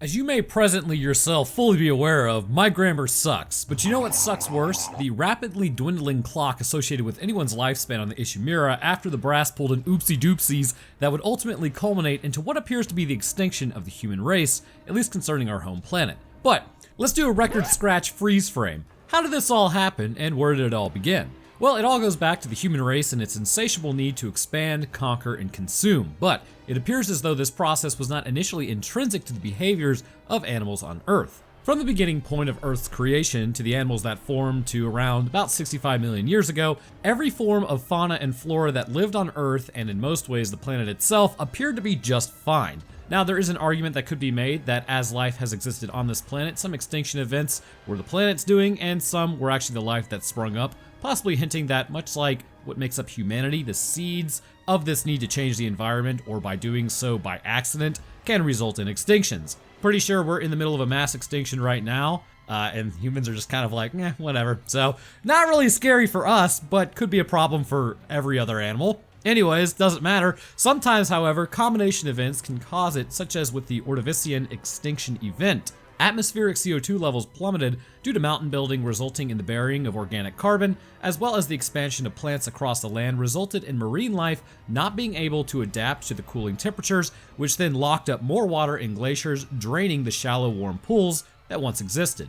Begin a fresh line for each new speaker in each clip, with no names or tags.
As you may presently yourself fully be aware of, my grammar sucks. But you know what sucks worse? The rapidly dwindling clock associated with anyone's lifespan on the Ishimura after the brass pulled an oopsie doopsies that would ultimately culminate into what appears to be the extinction of the human race, at least concerning our home planet. But let's do a record scratch freeze frame. How did this all happen, and where did it all begin? Well, it all goes back to the human race and its insatiable need to expand, conquer, and consume, but it appears as though this process was not initially intrinsic to the behaviors of animals on Earth. From the beginning point of Earth's creation to the animals that formed to around about 65 million years ago, every form of fauna and flora that lived on Earth, and in most ways the planet itself, appeared to be just fine. Now, there is an argument that could be made that as life has existed on this planet, some extinction events were the planet's doing, and some were actually the life that sprung up, possibly hinting that, much like what makes up humanity, the seeds of this need to change the environment, or by doing so by accident, can result in extinctions. Pretty sure we're in the middle of a mass extinction right now, and humans are just kind of like, whatever. So, not really scary for us, but could be a problem for every other animal. Anyways, doesn't matter. Sometimes, however, combination events can cause it, such as with the Ordovician extinction event. Atmospheric CO2 levels plummeted due to mountain building, resulting in the burying of organic carbon, as well as the expansion of plants across the land resulted in marine life not being able to adapt to the cooling temperatures, which then locked up more water in glaciers, draining the shallow warm pools that once existed.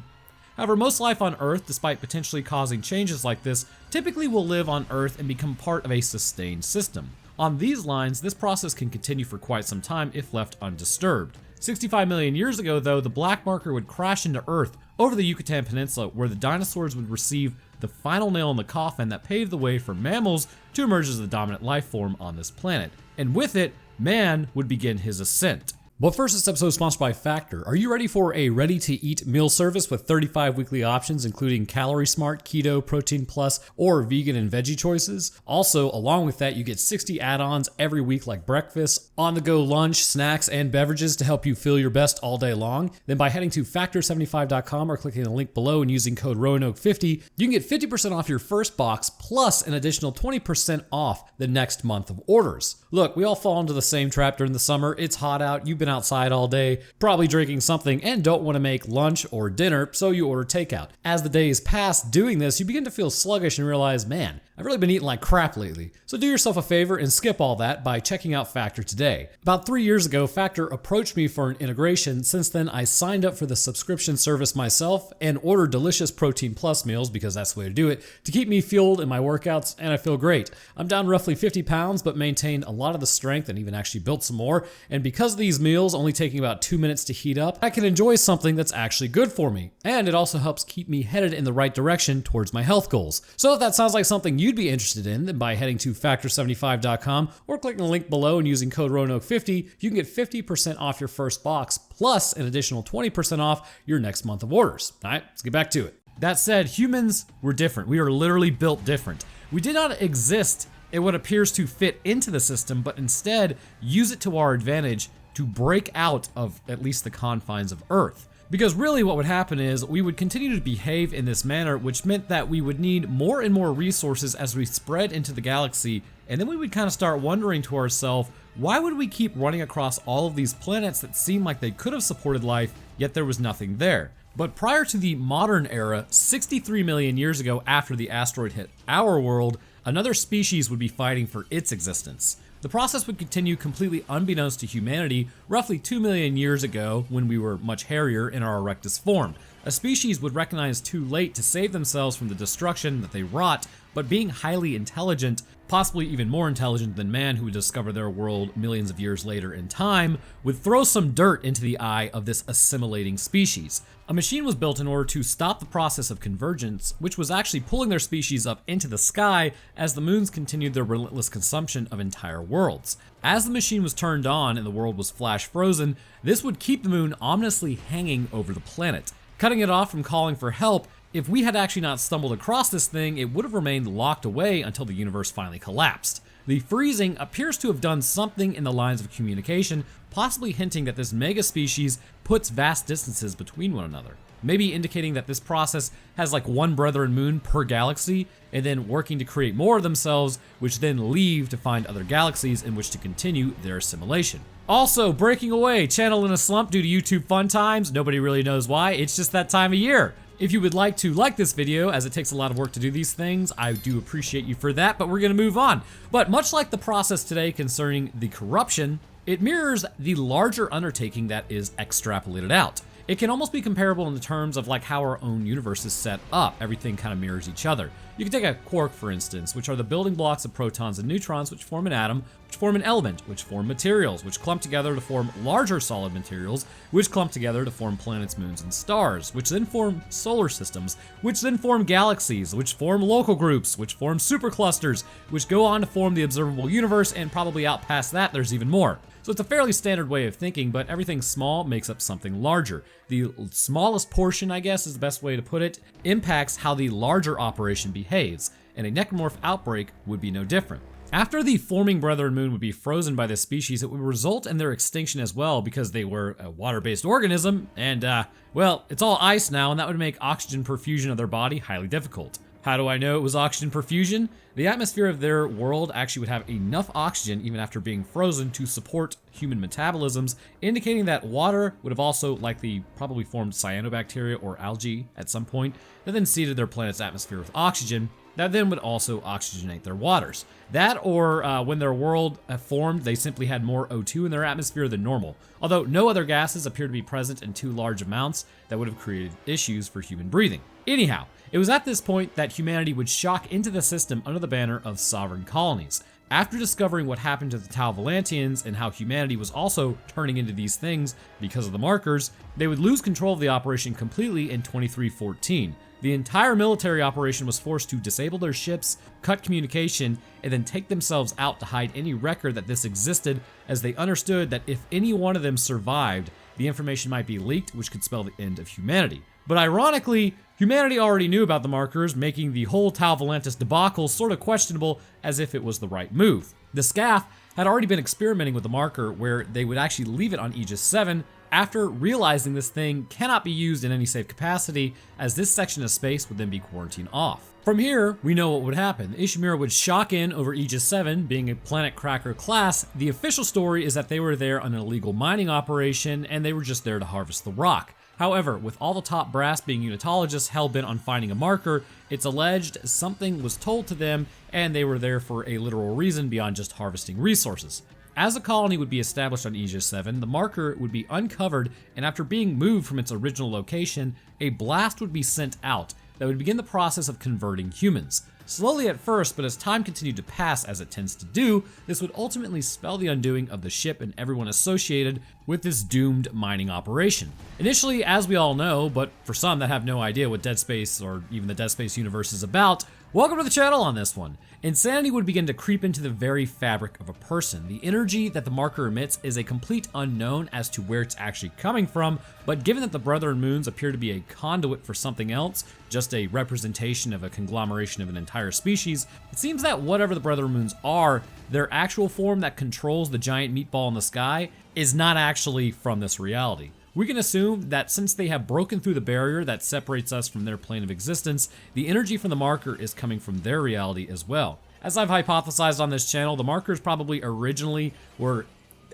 However, most life on Earth, despite potentially causing changes like this, typically will live on Earth and become part of a sustained system. On these lines, this process can continue for quite some time if left undisturbed. 65 million years ago, though, the black marker would crash into Earth over the Yucatan Peninsula, where the dinosaurs would receive the final nail in the coffin that paved the way for mammals to emerge as the dominant life form on this planet. And with it, man would begin his ascent. But first, this episode is sponsored by Factor. Are you ready for a ready-to-eat meal service with 35 weekly options, including Calorie Smart, Keto, Protein Plus, or vegan and veggie choices? Also, along with that, you get 60 add-ons every week like breakfast, on-the-go lunch, snacks, and beverages to help you feel your best all day long. Then by heading to factor75.com or clicking the link below and using code Roanoke50, you can get 50% off your first box plus an additional 20% off the next month of orders. Look, we all fall into the same trap during the summer. It's hot out, you've been outside all day, probably drinking something, and don't want to make lunch or dinner, so you order takeout. As the days pass doing this, you begin to feel sluggish and realize, man, I've really been eating like crap lately. So do yourself a favor and skip all that by checking out Factor today. About 3 years ago, Factor approached me for an integration. Since then, I signed up for the subscription service myself and ordered delicious Protein Plus meals, because that's the way to do it, to keep me fueled in my workouts, and I feel great. I'm down roughly 50 pounds, but maintained a lot of the strength and even actually built some more. And because of these meals only taking about 2 minutes to heat up, I can enjoy something that's actually good for me. And it also helps keep me headed in the right direction towards my health goals. So if that sounds like something you'd be interested in, then by heading to factor75.com or clicking the link below and using code Roanoke50, you can get 50% off your first box plus an additional 20% off your next month of orders. All right, let's get back to it. That said, humans were different. We are literally built different. We did not exist in what appears to fit into the system, but instead use it to our advantage to break out of at least the confines of Earth. Because really what would happen is we would continue to behave in this manner, which meant that we would need more and more resources as we spread into the galaxy, and then we would kind of start wondering to ourselves, why would we keep running across all of these planets that seemed like they could have supported life, yet there was nothing there? But prior to the modern era, 63 million years ago after the asteroid hit our world, another species would be fighting for its existence. The process would continue completely unbeknownst to humanity roughly 2 million years ago when we were much hairier in our erectus form. A species would recognize too late to save themselves from the destruction that they wrought, but being highly intelligent, possibly even more intelligent than man who would discover their world millions of years later in time, would throw some dirt into the eye of this assimilating species. A machine was built in order to stop the process of convergence, which was actually pulling their species up into the sky as the moons continued their relentless consumption of entire worlds. As the machine was turned on and the world was flash frozen, this would keep the moon ominously hanging over the planet. Cutting it off from calling for help, if we had actually not stumbled across this thing, it would have remained locked away until the universe finally collapsed. The freezing appears to have done something in the lines of communication, possibly hinting that this mega species puts vast distances between one another. Maybe indicating that this process has like one brethren moon per galaxy, and then working to create more of themselves, which then leave to find other galaxies in which to continue their assimilation. Also, breaking away, channel in a slump due to YouTube fun times. Nobody really knows why, it's just that time of year. If you would like to like this video, as it takes a lot of work to do these things, I do appreciate you for that, but we're gonna move on. But much like the process today concerning the corruption, it mirrors the larger undertaking that is extrapolated out. It can almost be comparable in the terms of like how our own universe is set up. Everything kind of mirrors each other. You can take a quark, for instance, which are the building blocks of protons and neutrons, which form an atom, which form an element, which form materials, which clump together to form larger solid materials, which clump together to form planets, moons, and stars, which then form solar systems, which then form galaxies, which form local groups, which form superclusters, which go on to form the observable universe, and probably out past that there's even more. So it's a fairly standard way of thinking, but everything small makes up something larger. The smallest portion, I guess is the best way to put it, impacts how the larger operation behaves, and a necromorph outbreak would be no different. After the forming Brethren Moon would be frozen by this species, it would result in their extinction as well because they were a water-based organism, and well, it's all ice now, and that would make oxygen perfusion of their body highly difficult. How do I know it was oxygen perfusion? The atmosphere of their world actually would have enough oxygen even after being frozen to support human metabolisms, indicating that water would have also likely probably formed cyanobacteria or algae at some point that then seeded their planet's atmosphere with oxygen that then would also oxygenate their waters. That or when their world formed, they simply had more O2 in their atmosphere than normal, although no other gases appear to be present in too large amounts that would have created issues for human breathing. Anyhow, it was at this point that humanity would shock into the system under the banner of sovereign colonies. After discovering what happened to the Tau Volantians and how humanity was also turning into these things because of the markers, they would lose control of the operation completely in 2314. The entire military operation was forced to disable their ships, cut communication, and then take themselves out to hide any record that this existed, as they understood that if any one of them survived, the information might be leaked, which could spell the end of humanity. But ironically, humanity already knew about the markers, making the whole Tau Volantis debacle sort of questionable, as if it was the right move. The SCAF had already been experimenting with the marker where they would actually leave it on Aegis 7 after realizing this thing cannot be used in any safe capacity, as this section of space would then be quarantined off. From here, we know what would happen. Ishimura would shock in over Aegis 7, being a planet cracker class. The official story is that they were there on an illegal mining operation and they were just there to harvest the rock. However, with all the top brass being unitologists hell-bent on finding a marker, it's alleged something was told to them and they were there for a literal reason beyond just harvesting resources. As a colony would be established on Aegis 7, the marker would be uncovered, and after being moved from its original location, a blast would be sent out that would begin the process of converting humans. Slowly at first, but as time continued to pass, as it tends to do, this would ultimately spell the undoing of the ship and everyone associated with this doomed mining operation. Initially, as we all know, but for some that have no idea what Dead Space or even the Dead Space universe is about, welcome to the channel on this one. Insanity would begin to creep into the very fabric of a person. The energy that the marker emits is a complete unknown as to where it's actually coming from, but given that the Brethren Moons appear to be a conduit for something else, just a representation of a conglomeration of an entire species, it seems that whatever the Brethren Moons are, their actual form that controls the giant meatball in the sky is not actually from this reality. We can assume that since they have broken through the barrier that separates us from their plane of existence, the energy from the marker is coming from their reality as well. As I've hypothesized on this channel, the markers probably originally were,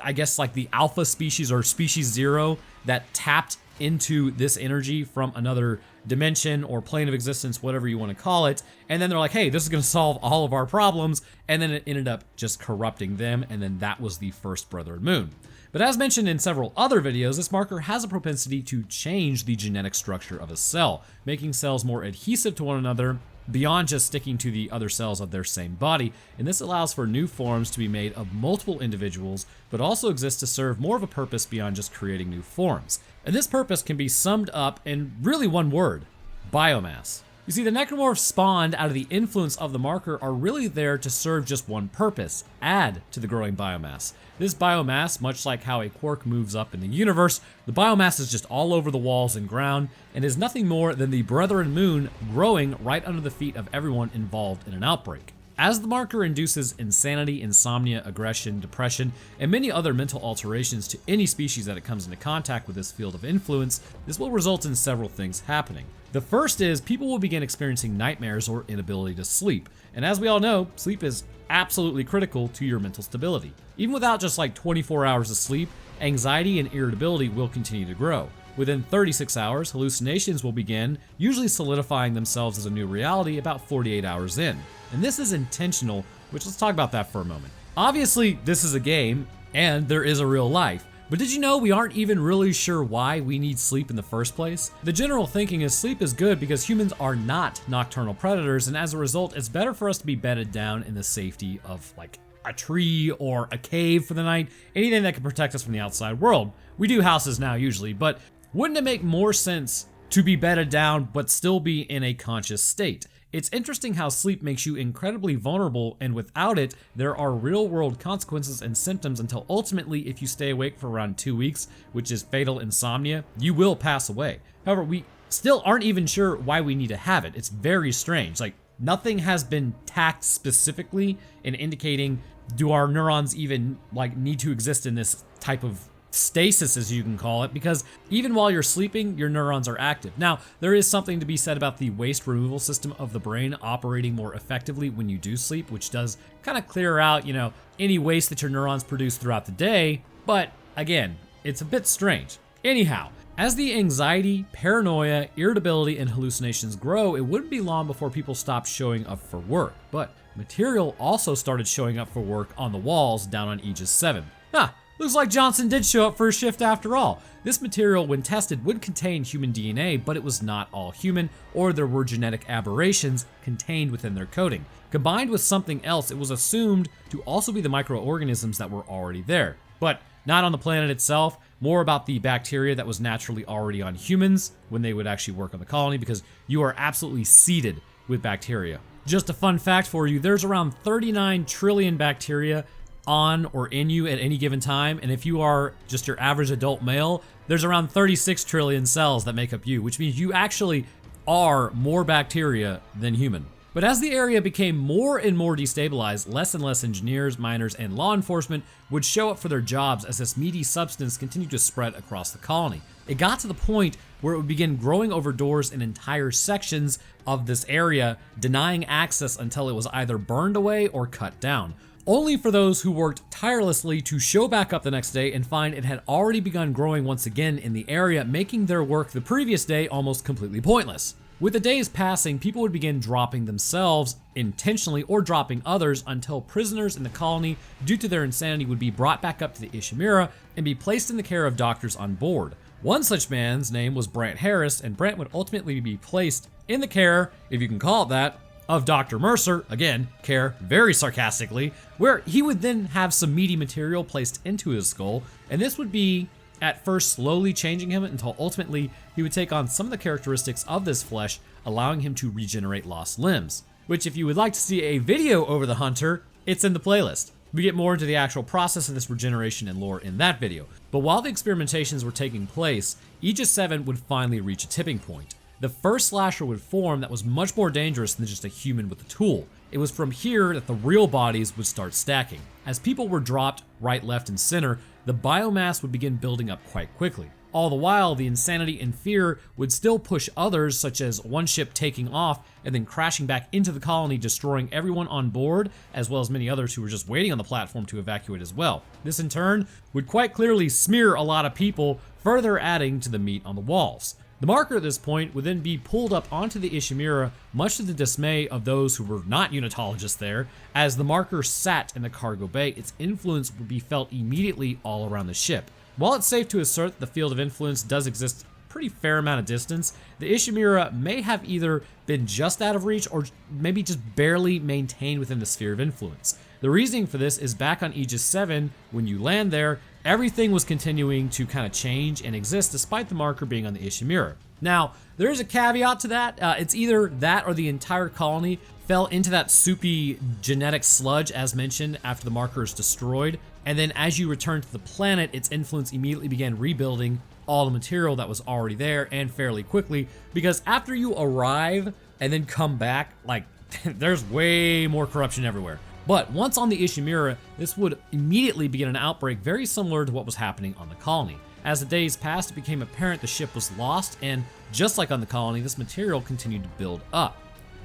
I guess, like the alpha species or species 0 that tapped into this energy from another dimension or plane of existence, whatever you want to call it, and then they're like, hey, this is going to solve all of our problems, and then it ended up just corrupting them, and then that was the first Brethren Moon. But as mentioned in several other videos, this marker has a propensity to change the genetic structure of a cell, making cells more adhesive to one another beyond just sticking to the other cells of their same body, and this allows for new forms to be made of multiple individuals, but also exists to serve more of a purpose beyond just creating new forms. And this purpose can be summed up in really one word: biomass. You see, the necromorphs spawned out of the influence of the marker are really there to serve just one purpose: add to the growing biomass. This biomass, much like how a quark moves up in the universe, the biomass is just all over the walls and ground, and is nothing more than the Brethren Moon growing right under the feet of everyone involved in an outbreak. As the marker induces insanity, insomnia, aggression, depression, and many other mental alterations to any species that it comes into contact with this field of influence, this will result in several things happening. The first is people will begin experiencing nightmares or inability to sleep. And as we all know, sleep is absolutely critical to your mental stability. Even without just like 24 hours of sleep, anxiety and irritability will continue to grow. Within 36 hours, hallucinations will begin, usually solidifying themselves as a new reality about 48 hours in. And this is intentional, which let's talk about that for a moment. Obviously, this is a game, and there is a real life. But did you know we aren't even really sure why we need sleep in the first place? The general thinking is sleep is good because humans are not nocturnal predators, and as a result, it's better for us to be bedded down in the safety of like a tree or a cave for the night, anything that can protect us from the outside world. We do houses now usually, but wouldn't it make more sense to be bedded down but still be in a conscious state? It's interesting how sleep makes you incredibly vulnerable, and without it, there are real-world consequences and symptoms until ultimately, if you stay awake for around 2 weeks, which is fatal insomnia, you will pass away. However, we still aren't even sure why we need to have it. It's very strange. Like, nothing has been tacked specifically in indicating, do our neurons even like need to exist in this type of stasis, as you can call it, because even while you're sleeping, your neurons are active. Now, there is something to be said about the waste removal system of the brain operating more effectively when you do sleep, which does kind of clear out, any waste that your neurons produce throughout the day. But again, it's a bit strange. Anyhow, as the anxiety, paranoia, irritability, and hallucinations grow, it wouldn't be long before people stopped showing up for work. But material also started showing up for work on the walls down on Aegis 7. Looks like Johnson did show up for a shift after all. This material, when tested, would contain human DNA, but it was not all human, or there were genetic aberrations contained within their coating. Combined with something else, it was assumed to also be the microorganisms that were already there. But not on the planet itself, more about the bacteria that was naturally already on humans when they would actually work on the colony, because you are absolutely seeded with bacteria. Just a fun fact for you, there's around 39 trillion bacteria on or in you at any given time, and if you are just your average adult male, there's around 36 trillion cells that make up you, which means you actually are more bacteria than human. But as the area became more and more destabilized, less and less engineers, miners, and law enforcement would show up for their jobs as this meaty substance continued to spread across the colony. It got to the point where it would begin growing over doors in entire sections of this area, denying access until it was either burned away or cut down, only for those who worked tirelessly to show back up the next day and find it had already begun growing once again in the area, making their work the previous day almost completely pointless. With the days passing, people would begin dropping themselves intentionally or dropping others until prisoners in the colony, due to their insanity, would be brought back up to the Ishimura and be placed in the care of doctors on board. One such man's name was Brant Harris, and Brant would ultimately be placed in the care, if you can call it that, of Dr. Mercer, again, care very sarcastically, where he would then have some meaty material placed into his skull, and this would be at first slowly changing him until ultimately he would take on some of the characteristics of this flesh, allowing him to regenerate lost limbs. Which, if you would like to see a video over the Hunter, it's in the playlist. We get more into the actual process of this regeneration and lore in that video. But while the experimentations were taking place, Aegis 7 would finally reach a tipping point. The first slasher would form that was much more dangerous than just a human with a tool. It was from here that the real bodies would start stacking. As people were dropped right, left, and center, the biomass would begin building up quite quickly. All the while, the insanity and fear would still push others, such as one ship taking off and then crashing back into the colony, destroying everyone on board, as well as many others who were just waiting on the platform to evacuate as well. This in turn would quite clearly smear a lot of people, further adding to the meat on the walls. The marker at this point would then be pulled up onto the Ishimura, much to the dismay of those who were not unitologists there. As the marker sat in the cargo bay, its influence would be felt immediately all around the ship. While it's safe to assert that the field of influence does exist a pretty fair amount of distance, the Ishimura may have either been just out of reach or maybe just barely maintained within the sphere of influence. The reasoning for this is back on Aegis 7, when you land there, everything was continuing to kind of change and exist despite the marker being on the Ishimura. Now, there is a caveat to that. It's either that or the entire colony fell into that soupy genetic sludge as mentioned after the marker is destroyed, and then as you return to the planet, its influence immediately began rebuilding all the material that was already there and fairly quickly, because after you arrive and then come back, like there's way more corruption everywhere. But once on the Ishimura, this would immediately begin an outbreak very similar to what was happening on the colony. As the days passed, it became apparent the ship was lost, and just like on the colony, this material continued to build up.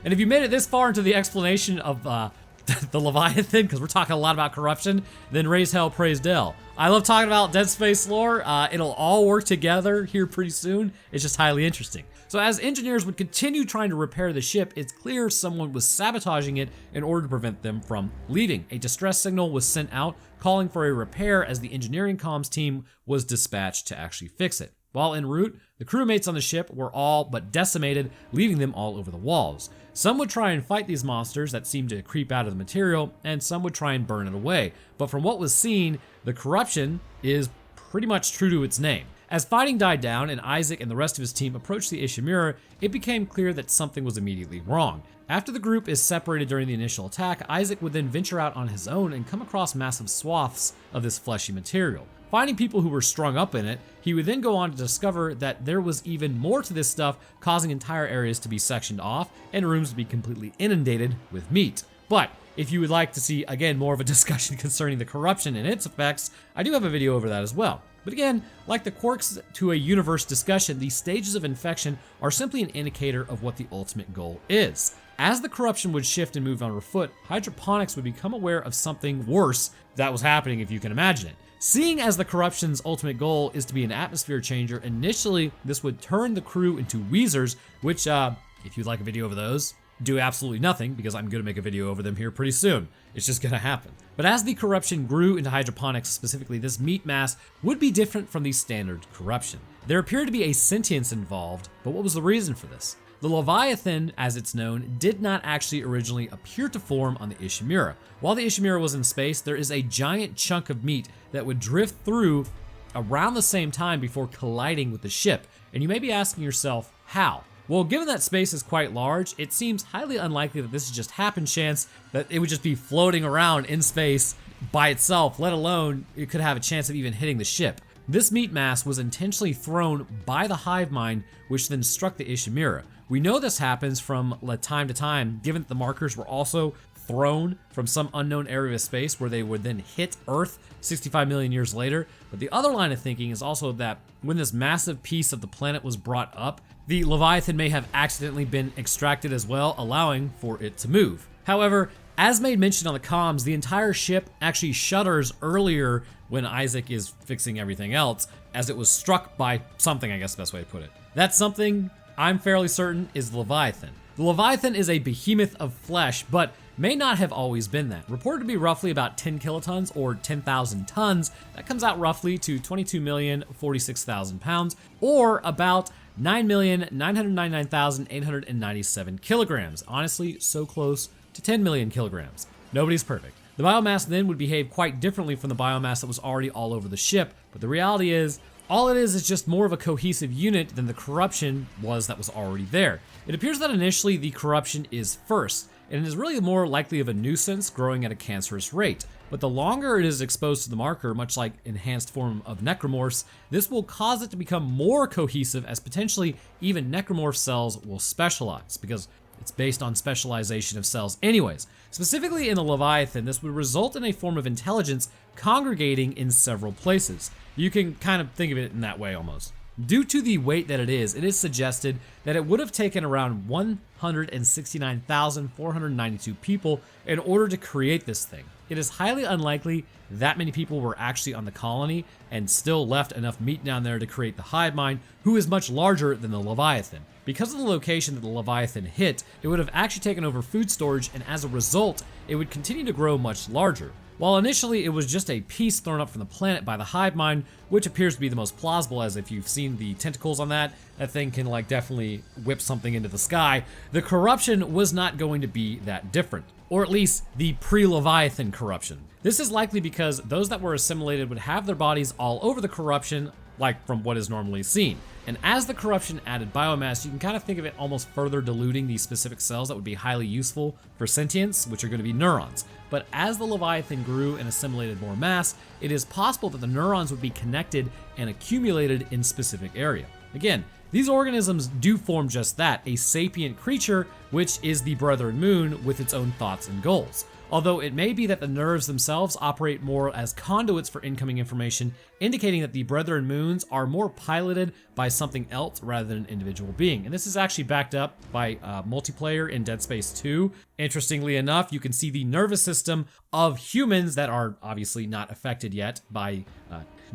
And if you made it this far into the explanation of the Leviathan, because we're talking a lot about corruption, then raise hell, praise Dell. I love talking about Dead Space lore. It'll all work together here pretty soon. It's just highly interesting. So as engineers would continue trying to repair the ship, it's clear someone was sabotaging it in order to prevent them from leaving. A distress signal was sent out calling for a repair as the engineering comms team was dispatched to actually fix it. While en route, the crewmates on the ship were all but decimated, leaving them all over the walls. Some would try and fight these monsters that seemed to creep out of the material, and some would try and burn it away. But from what was seen, the corruption is pretty much true to its name. As fighting died down and Isaac and the rest of his team approached the Ishimura, it became clear that something was immediately wrong. After the group is separated during the initial attack, Isaac would then venture out on his own and come across massive swaths of this fleshy material. Finding people who were strung up in it, he would then go on to discover that there was even more to this stuff, causing entire areas to be sectioned off and rooms to be completely inundated with meat. But if you would like to see, again, more of a discussion concerning the corruption and its effects, I do have a video over that as well. But again, like the quirks to a universe discussion, these stages of infection are simply an indicator of what the ultimate goal is. As the corruption would shift and move on foot, hydroponics would become aware of something worse that was happening, if you can imagine it. Seeing as the corruption's ultimate goal is to be an atmosphere changer, initially this would turn the crew into Weezers, which, if you'd like a video of those, do absolutely nothing because I'm gonna make a video over them here pretty soon. It's just gonna happen. But as the corruption grew into hydroponics, specifically this meat mass would be different from the standard corruption. There appeared to be a sentience involved, but what was the reason for this? The Leviathan, as it's known, did not actually originally appear to form on the Ishimura. While the Ishimura was in space, there is a giant chunk of meat that would drift through around the same time before colliding with the ship. And you may be asking yourself, how? Well, given that space is quite large, it seems highly unlikely that this is just happenstance, that it would just be floating around in space by itself, let alone it could have a chance of even hitting the ship. This meat mass was intentionally thrown by the hive mind, which then struck the Ishimura. We know this happens from time to time, given that the markers were also thrown from some unknown area of space where they would then hit Earth 65 million years later. But the other line of thinking is also that when this massive piece of the planet was brought up, the Leviathan may have accidentally been extracted as well, allowing for it to move. However, as made mention on the comms, the entire ship actually shudders earlier when Isaac is fixing everything else, as it was struck by something, I guess the best way to put it. That something, I'm fairly certain, is the Leviathan. The Leviathan is a behemoth of flesh, but may not have always been that. Reported to be roughly about 10 kilotons or 10,000 tons, that comes out roughly to 22,046,000 pounds, or about 9,999,897 kilograms. Honestly, so close to 10 million kilograms. Nobody's perfect. The biomass then would behave quite differently from the biomass that was already all over the ship, but the reality is, all it is just more of a cohesive unit than the corruption was that was already there. It appears that initially the corruption is first, and it is really more likely of a nuisance growing at a cancerous rate. But the longer it is exposed to the marker, much like enhanced form of necromorphs, this will cause it to become more cohesive, as potentially even necromorph cells will specialize, because it's based on specialization of cells anyways. Specifically in the Leviathan, this would result in a form of intelligence congregating in several places. You can kind of think of it in that way almost. Due to the weight that it is suggested that it would have taken around 169,492 people in order to create this thing. It is highly unlikely that many people were actually on the colony and still left enough meat down there to create the hive mind, who is much larger than the Leviathan. Because of the location that the Leviathan hit, it would have actually taken over food storage, and as a result, it would continue to grow much larger. While initially it was just a piece thrown up from the planet by the hive mind, which appears to be the most plausible, as if you've seen the tentacles on that thing can like definitely whip something into the sky, the corruption was not going to be that different. Or at least the pre-Leviathan corruption. This is likely because those that were assimilated would have their bodies all over the corruption, like from what is normally seen. And as the corruption added biomass, you can kind of think of it almost further diluting these specific cells that would be highly useful for sentience, which are going to be neurons. But as the Leviathan grew and assimilated more mass, it is possible that the neurons would be connected and accumulated in specific area. Again, these organisms do form just that, a sapient creature, which is the Brethren Moon with its own thoughts and goals. Although it may be that the nerves themselves operate more as conduits for incoming information, indicating that the Brethren Moons are more piloted by something else rather than an individual being. And this is actually backed up by multiplayer in Dead Space 2. Interestingly enough, you can see the nervous system of humans that are obviously not affected yet by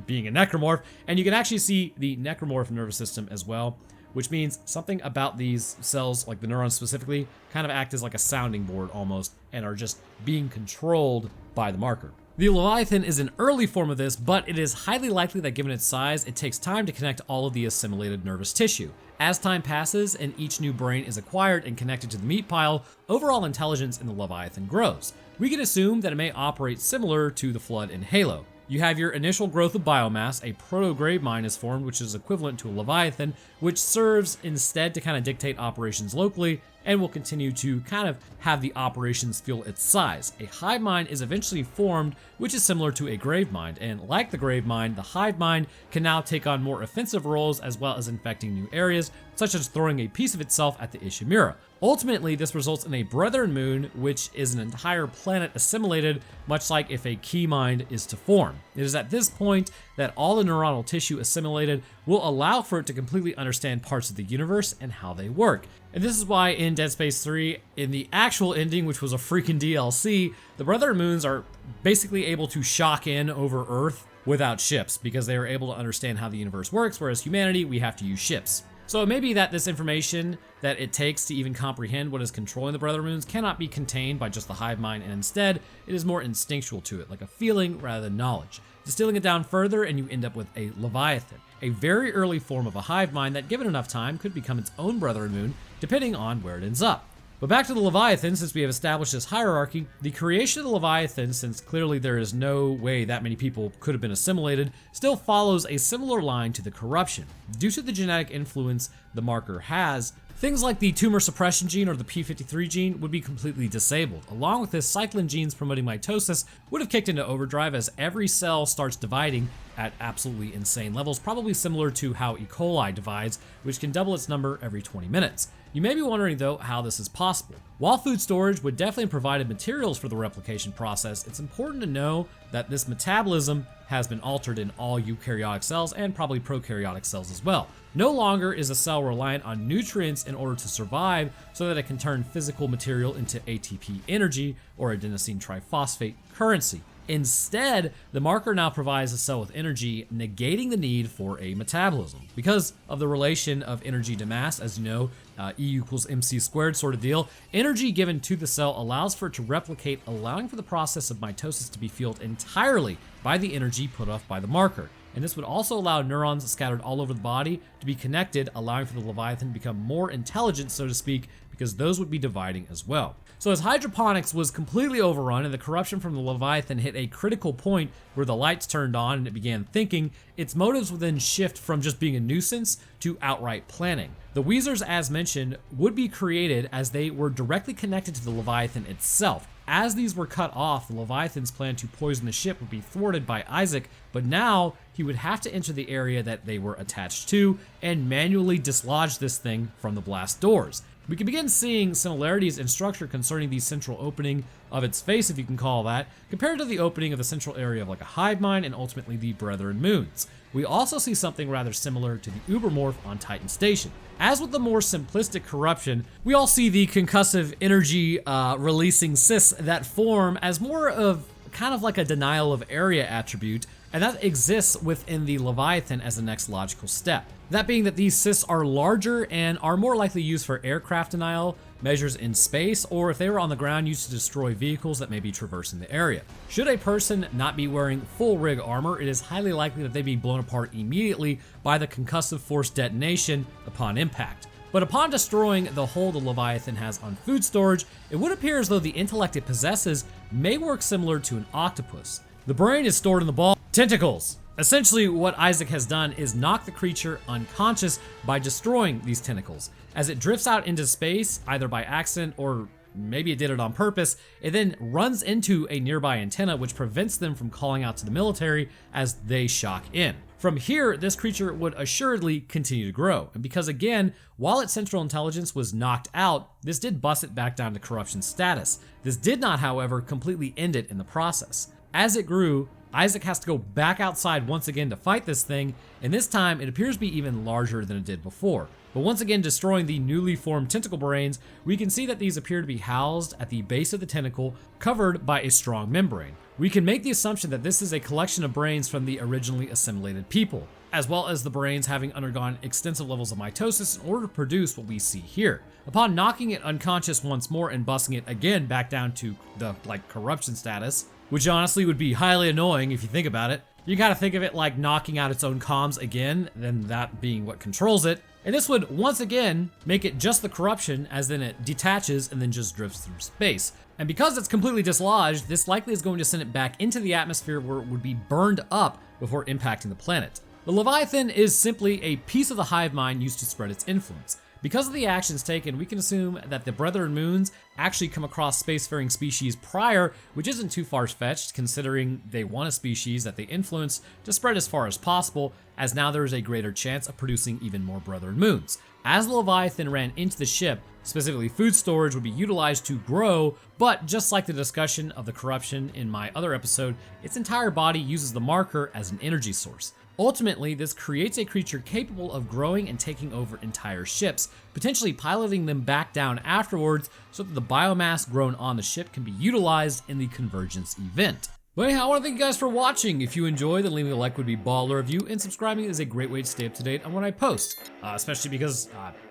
being a necromorph, and you can actually see the necromorph nervous system as well, which means something about these cells, like the neurons specifically, kind of act as like a sounding board almost, and are just being controlled by the marker. The Leviathan is an early form of this, but it is highly likely that given its size, it takes time to connect all of the assimilated nervous tissue. As time passes and each new brain is acquired and connected to the meat pile, overall intelligence in the Leviathan grows. We can assume that it may operate similar to the Flood in Halo. You have your initial growth of biomass, a proto-grave mine is formed, which is equivalent to a Leviathan, which serves instead to kind of dictate operations locally, and will continue to kind of have the operations feel its size. A hive mind is eventually formed, which is similar to a grave mind, and like the grave mind, the hive mind can now take on more offensive roles as well as infecting new areas, such as throwing a piece of itself at the Ishimura. Ultimately, this results in a Brethren Moon, which is an entire planet assimilated, much like if a key mind is to form. It is at this point that all the neuronal tissue assimilated will allow for it to completely understand parts of the universe and how they work. And this is why in Dead Space 3, in the actual ending, which was a freaking DLC, the Brethren Moons are basically able to shock in over Earth without ships, because they are able to understand how the universe works, whereas humanity, we have to use ships. So it may be that this information that it takes to even comprehend what is controlling the Brethren Moons cannot be contained by just the hive mind, and instead, it is more instinctual to it, like a feeling rather than knowledge. Distilling it down further, and you end up with a Leviathan, a very early form of a hive mind that, given enough time, could become its own Brethren Moon, depending on where it ends up. But back to the Leviathan, since we have established this hierarchy, the creation of the Leviathan, since clearly there is no way that many people could have been assimilated, still follows a similar line to the corruption. Due to the genetic influence the marker has, things like the tumor suppression gene or the P53 gene would be completely disabled. Along with this, cyclin genes promoting mitosis would have kicked into overdrive as every cell starts dividing at absolutely insane levels, probably similar to how E. coli divides, which can double its number every 20 minutes. You may be wondering though how this is possible. While food storage would definitely have provided materials for the replication process, it's important to know that this metabolism has been altered in all eukaryotic cells and probably prokaryotic cells as well. No longer is a cell reliant on nutrients in order to survive so that it can turn physical material into ATP energy or adenosine triphosphate currency. Instead, the marker now provides the cell with energy, negating the need for a metabolism. Because of the relation of energy to mass, as you know, E equals mc squared sort of deal, energy given to the cell allows for it to replicate, allowing for the process of mitosis to be fueled entirely by the energy put off by the marker. And this would also allow neurons scattered all over the body to be connected, allowing for the Leviathan to become more intelligent, so to speak, because those would be dividing as well. So as hydroponics was completely overrun and the corruption from the Leviathan hit a critical point where the lights turned on and it began thinking, its motives would then shift from just being a nuisance to outright planning. The Weezers, as mentioned, would be created as they were directly connected to the Leviathan itself. As these were cut off, the Leviathan's plan to poison the ship would be thwarted by Isaac, but now he would have to enter the area that they were attached to and manually dislodge this thing from the blast doors. We can begin seeing similarities in structure concerning the central opening of its face, if you can call that, compared to the opening of the central area of like a hive mind and ultimately the Brethren Moons. We also see something rather similar to the Ubermorph on Titan Station. As with the more simplistic corruption, we all see the concussive energy releasing cysts that form as more of kind of like a denial of area attribute, and that exists within the Leviathan as the next logical step. That being that these cysts are larger and are more likely used for aircraft denial, measures in space, or if they were on the ground used to destroy vehicles that may be traversing the area. Should a person not be wearing full rig armor, it is highly likely that they'd be blown apart immediately by the concussive force detonation upon impact. But upon destroying the hold the Leviathan has on food storage, it would appear as though the intellect it possesses may work similar to an octopus. The brain is stored in the ball tentacles. Essentially, what Isaac has done is knock the creature unconscious by destroying these tentacles. As it drifts out into space, either by accident or maybe it did it on purpose, it then runs into a nearby antenna which prevents them from calling out to the military as they shock in. From here, this creature would assuredly continue to grow, and because again, while its central intelligence was knocked out, this did bust it back down to corruption status. This did not, however, completely end it in the process. As it grew, Isaac has to go back outside once again to fight this thing, and this time it appears to be even larger than it did before. But once again destroying the newly formed tentacle brains, we can see that these appear to be housed at the base of the tentacle, covered by a strong membrane. We can make the assumption that this is a collection of brains from the originally assimilated people, as well as the brains having undergone extensive levels of mitosis in order to produce what we see here. Upon knocking it unconscious once more and busting it again back down to the corruption status, which honestly would be highly annoying if you think about it. You gotta think of it like knocking out its own comms again, then that being what controls it. And this would once again make it just the corruption, as then it detaches and then just drifts through space. And because it's completely dislodged, this likely is going to send it back into the atmosphere where it would be burned up before impacting the planet. The Leviathan is simply a piece of the hive mind used to spread its influence. Because of the actions taken, we can assume that the Brethren Moons actually come across spacefaring species prior, which isn't too far-fetched considering they want a species that they influence to spread as far as possible, as now there is a greater chance of producing even more Brethren Moons. As the Leviathan ran into the ship, specifically food storage would be utilized to grow, but just like the discussion of the corruption in my other episode, its entire body uses the marker as an energy source. Ultimately, this creates a creature capable of growing and taking over entire ships, potentially piloting them back down afterwards so that the biomass grown on the ship can be utilized in the convergence event. But anyhow, I want to thank you guys for watching. If you enjoy, then leaving a like would be baller of you, and subscribing is a great way to stay up to date on what I post, especially because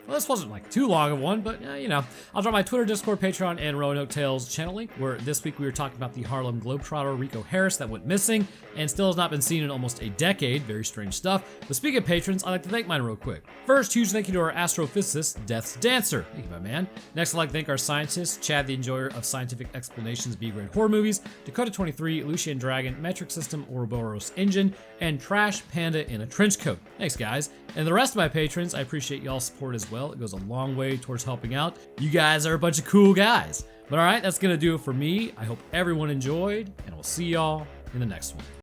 well, this wasn't too long of one, but you know, I'll drop my Twitter, Discord, Patreon, and Roanoke Tales channel link, where this week we were talking about the Harlem Globetrotter Rico Harris that went missing and still has not been seen in almost a decade. Very strange stuff. But speaking of patrons, I'd like to thank mine real quick. First, huge thank you to our astrophysicist, Death's Dancer. Thank you, my man. Next, I'd like to thank our scientists, Chad the Enjoyer of Scientific Explanations B-grade horror movies, Dakota23, Lucian Dragon, Metric System, Ouroboros Engine, and Trash Panda in a Trench Coat. Thanks, guys. And the rest of my patrons, I appreciate y'all's support as well. It goes a long way towards helping out. You guys are a bunch of cool guys. But all right, that's gonna do it for me. I hope everyone enjoyed, and I'll see y'all in the next one.